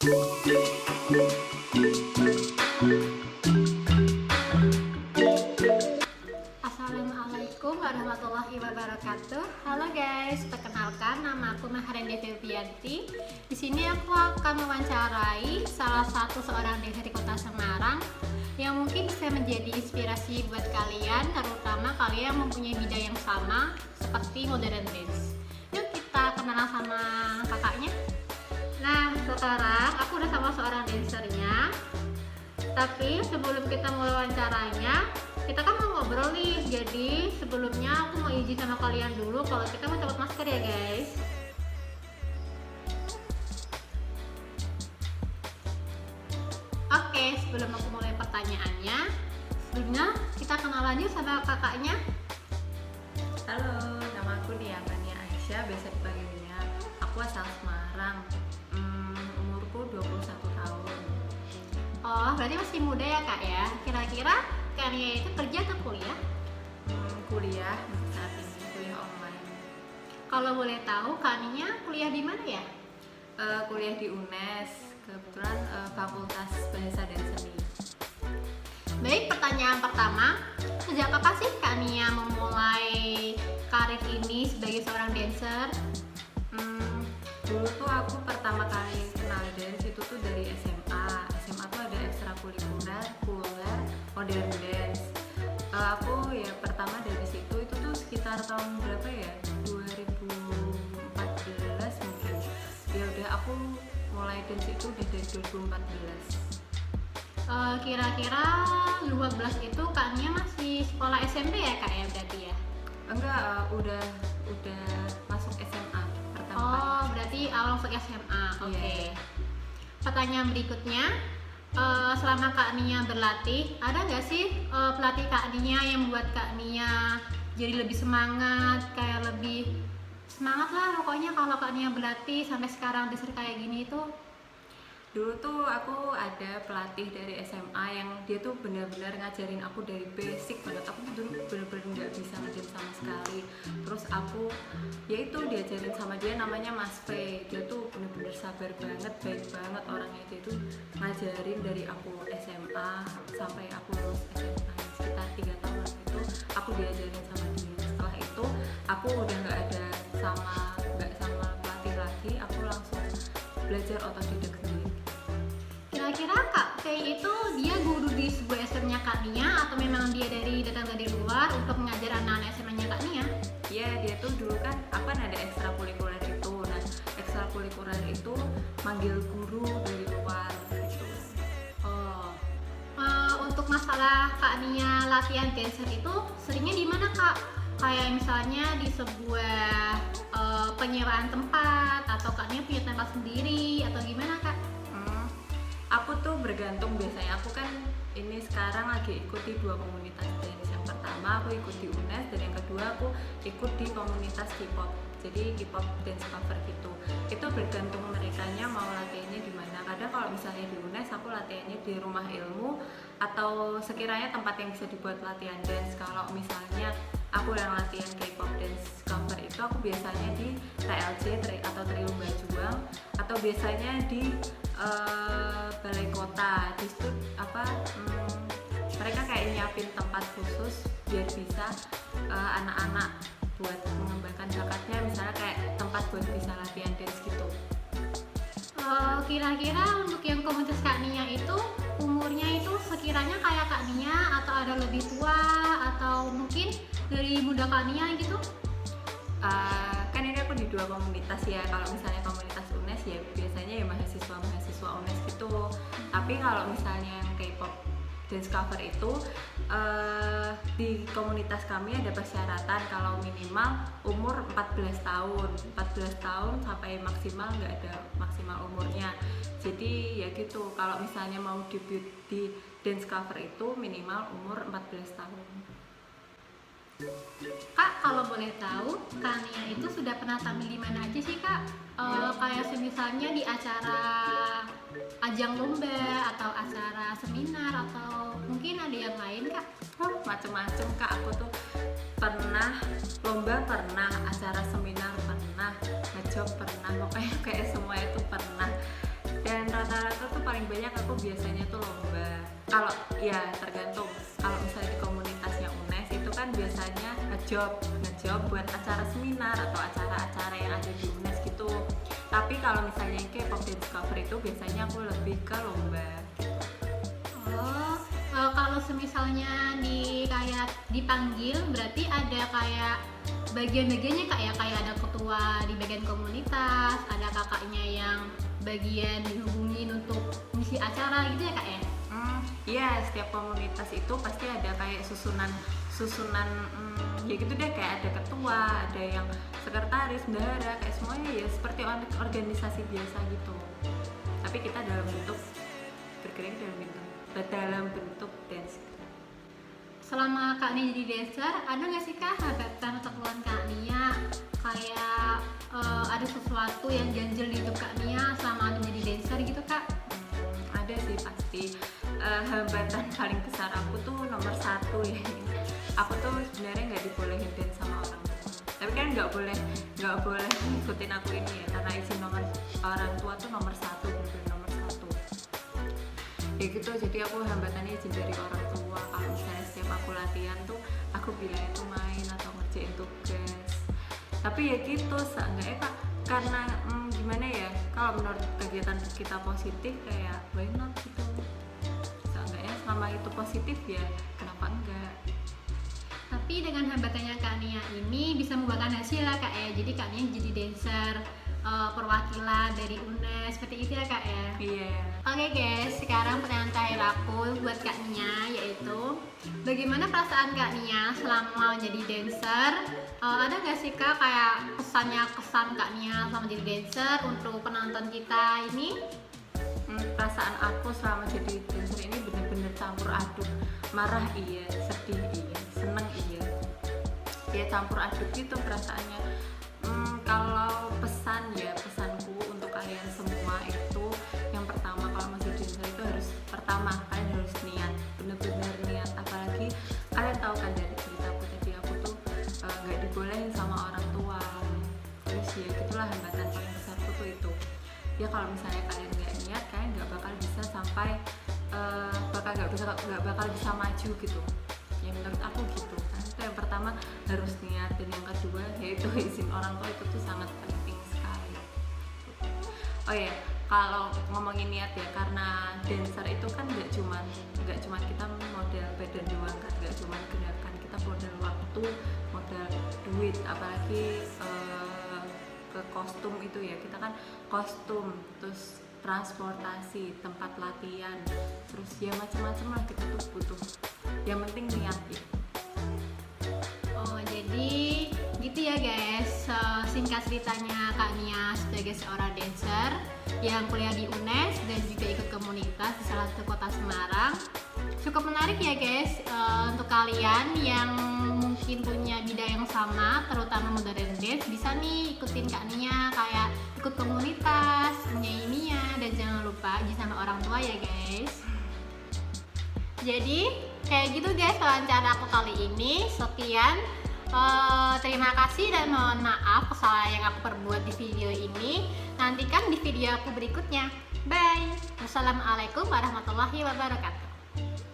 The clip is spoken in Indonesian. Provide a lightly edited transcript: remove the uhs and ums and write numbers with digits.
Assalamualaikum warahmatullahi wabarakatuh. Halo guys, perkenalkan nama aku Maharani Devianti. Di sini aku akan mewawancarai salah satu seorang dancer di Kota Semarang yang mungkin bisa menjadi inspirasi buat kalian, terutama kalian yang mempunyai bidang yang sama seperti modern dance. Yuk kita kenalan sama kakaknya. Nah, sekarang aku udah sama seorang dancernya. Tapi sebelum kita mulai wawancaranya, kita kan mau ngobrol nih. Jadi sebelumnya aku mau izin sama kalian dulu kalau kita mau copot masker ya guys. Oke, sebelum aku mulai pertanyaannya, sebelumnya kita kenalan yuk sama kakaknya. Halo, nama aku Diamania Aisyah, biasa dipanggilnya. Aku asal Semarang. Umurku 21 tahun. Oh, berarti masih muda ya kak ya. Kira-kira kalian itu kerja atau kuliah? Kuliah saat ini, kuliah online. Kalau boleh tahu, kalian kuliah di mana ya? Kuliah di UNES, kebetulan Fakultas Bahasa dan Seni. Baik, pertanyaan pertama, sejak kapan sih Kak Nia memulai karir ini sebagai seorang dancer? Dulu tuh aku pertama kali kenal dance itu tuh dari SMA. SMA tuh ada ekstrakurikuler, modern dance. Aku ya pertama dari situ itu tuh sekitar tahun berapa ya? 2014 mungkin. Ya udah aku mulai dance itu udah dari 2014. Kira-kira 12 itu Kak Nia masih sekolah SMP ya Kak ya berarti ya? Enggak, udah masuk SMA pertama kali. Oh, berarti awal masuk SMA. Oke. Iya. Pertanyaan berikutnya, selama Kak Nia berlatih, ada nggak sih pelatih Kak Nia yang buat Kak Nia jadi lebih semangat, kayak lebih semangat lah pokoknya kalau Kak Nia berlatih sampai sekarang dancer kayak gini itu? Dulu tuh aku ada pelatih dari SMA yang dia tuh benar-benar ngajarin aku dari basic banget. Aku dulu benar-benar nggak bisa ngedance sama sekali. Terus aku ya itu diajarin sama dia, namanya Mas V. Dia tuh benar-benar sabar banget, baik banget orangnya. Dia tuh ngajarin dari aku SMA sampai aku lulus SMA sekitar 3 tahun itu aku diajarin sama dia. Setelah itu aku udah nggak sama pelatih lagi, aku langsung belajar otodidak sendiri. Kira-kira Kak Faye itu dia guru di sebuah SM-nya Kak Nia atau memang dia datang dari luar untuk mengajar anak-anak SM-nya Kak Nia? Iya, dia tuh dulu kan apa ada ekstrakurikuler itu. Nah, ekstrakurikuler itu manggil guru dari luar gitu. Oh, untuk masalah Kak Nia latihan dancer itu seringnya di mana Kak? Kayak misalnya di sebuah penyewaan tempat atau Kak Nia punya tempat sendiri atau gimana Kak? Aku tuh bergantung, biasanya aku kan ini sekarang lagi ikuti 2 komunitas dance. Yang pertama aku ikut di UNES dan yang kedua aku ikut di komunitas K-pop. Jadi K-pop dance cover gitu. Itu bergantung merekanya mau latihannya di mana. Kadang kalau misalnya di UNES aku latihannya di rumah ilmu atau sekiranya tempat yang bisa dibuat latihan dance. Kalau misalnya aku yang latihan K-pop dance cover itu aku biasanya di TLJ atau Triumba Juang, atau biasanya di balai kota. Di situ mereka kayak nyiapin tempat khusus biar bisa anak-anak buat mengembangkan bakatnya, misalnya kayak tempat buat bisa latihan dance gitu. Kira-kira untuk yang komunitas Kak Nia itu umurnya itu sekiranya kayak Kak Nia atau ada lebih tua atau mungkin dari muda Kak Nia gitu? Kan ini aku di 2 komunitas ya. Kalau misalnya komunitas UNES ya biasanya ya mahasiswa UNES gitu. Tapi kalau misalnya yang K-pop dance cover itu di komunitas kami ada persyaratan kalau minimal umur 14 tahun sampai maksimal, nggak ada maksimal umurnya. Jadi ya gitu, kalau misalnya mau debut di dance cover itu minimal umur 14 tahun. Kak, kalau boleh tahu, Kak Nia itu sudah pernah tampil di mana aja sih Kak? Kayak misalnya di acara ajang lomba atau acara seminar atau mungkin ada yang lain Kak? Macem-macem Kak, aku tuh pernah lomba, pernah acara seminar, pernah ngejob, pernah, pokoknya kayak semua itu pernah. Dan rata-rata tuh paling banyak aku biasanya tuh lomba. Kalau ya tergantung. Kalau misalnya di komunitasnya UNES itu kan biasanya ngejob buat acara seminar atau acara-acara yang ada di UNES gitu. Tapi kalau misalnya yang K-pop dance cover itu biasanya aku lebih ke lomba. Oh, kalau semisalnya kayak dipanggil, berarti ada kayak bagian-bagiannya kak ya, kayak ada ketua di bagian komunitas, ada kakaknya yang bagian dihubungin untuk ngisi acara gitu ya kak ya? Iya, setiap komunitas itu pasti ada kayak susunan ya gitu deh, kayak ada ketua, ada yang sekretaris, bendahara, kayak semuanya ya seperti organisasi biasa gitu. Tapi kita bergerak dalam bentuk dance. Selama Kak Nia jadi dancer, ada nggak sih Kak hambatan atau keluhan Kak Nia? Kayak ada sesuatu yang ganjel di hidup Kak Nia selama menjadi dancer gitu Kak? Ada sih pasti. Hambatan paling besar aku tuh nomor 1 ya. Aku tuh sebenarnya nggak dibolehin dance sama orang tua. Tapi kan nggak boleh ngikutin aku ini ya, karena izin nomor orang tua tuh nomor 1, bener nomor 1. Ya gitu, jadi aku hambatannya izin dari orang tua. Kalau misalnya setiap aku latihan tuh aku bilang itu main atau ngerjain tugas. Tapi ya gitu, seenggaknya Kak, karena gimana ya, kalau menurut kegiatan kita positif kayak why not gitu. Seenggaknya selama itu positif ya kenapa enggak. Tapi dengan hambatannya Kak Nia ini bisa membuahkan hasil lah Kak ya. Jadi Kak Nia jadi dancer perwakilan dari UNES seperti itu ya Kak ya. Iya. Oke guys, sekarang pertanyaan terakhir aku buat Kak Nia, yaitu bagaimana perasaan Kak Nia selama menjadi dancer? Ada nggak sih Kak kayak kesan Kak Nia selama jadi dancer untuk penonton kita ini? Perasaan aku selama jadi dancer ini bener-bener campur aduk. Marah iya, sedih iya, seneng iya. Ya campur aduk gitu perasaannya. Kalau pesanku untuk kalian semua itu yang pertama, kalau masih dancer itu kalian harus niat, bener-bener niat. Apalagi kalian tahu kan dari ceritaku tadi, aku tuh nggak dibolehin sama orang tua. Terus ya gitulah, hambatan paling besarku tuh itu. Ya kalau misalnya kalian nggak niat, kalian nggak bakal bisa sampai nggak bakal bisa maju gitu. Ya menurut aku gitu kan. Itu yang pertama harus niat, dan yang kedua yaitu izin orang tua, itu tuh sangat penting sekali. Oh ya, kalau ngomongin niat ya, karena dancer itu kan nggak cuma kita modal badan doang kan, nggak cuma gerakan, kita modal waktu, modal duit, apalagi ke kostum itu ya, kita kan kostum, terus transportasi, tempat latihan, terus ya macam-macam lah kita tuh butuh. Yang penting niat ya. Oh jadi gitu ya guys, singkat ceritanya Kak Nia sebagai seorang dancer yang kuliah di UNES dan juga ikut komunitas di salah satu kota Semarang. Cukup menarik ya guys, untuk kalian yang mungkin punya bidang yang sama, terutama modern dance, bisa nih ikutin Kak Nia, kayak ikut komunitas, menyanyi Nia, dan jangan lupa izin sama orang tua ya guys. Jadi kayak gitu guys wawancara aku kali ini. Sekian, terima kasih dan mohon maaf kesalahan yang aku perbuat di video ini. Nantikan di video aku berikutnya. Bye. Wassalamualaikum warahmatullahi wabarakatuh.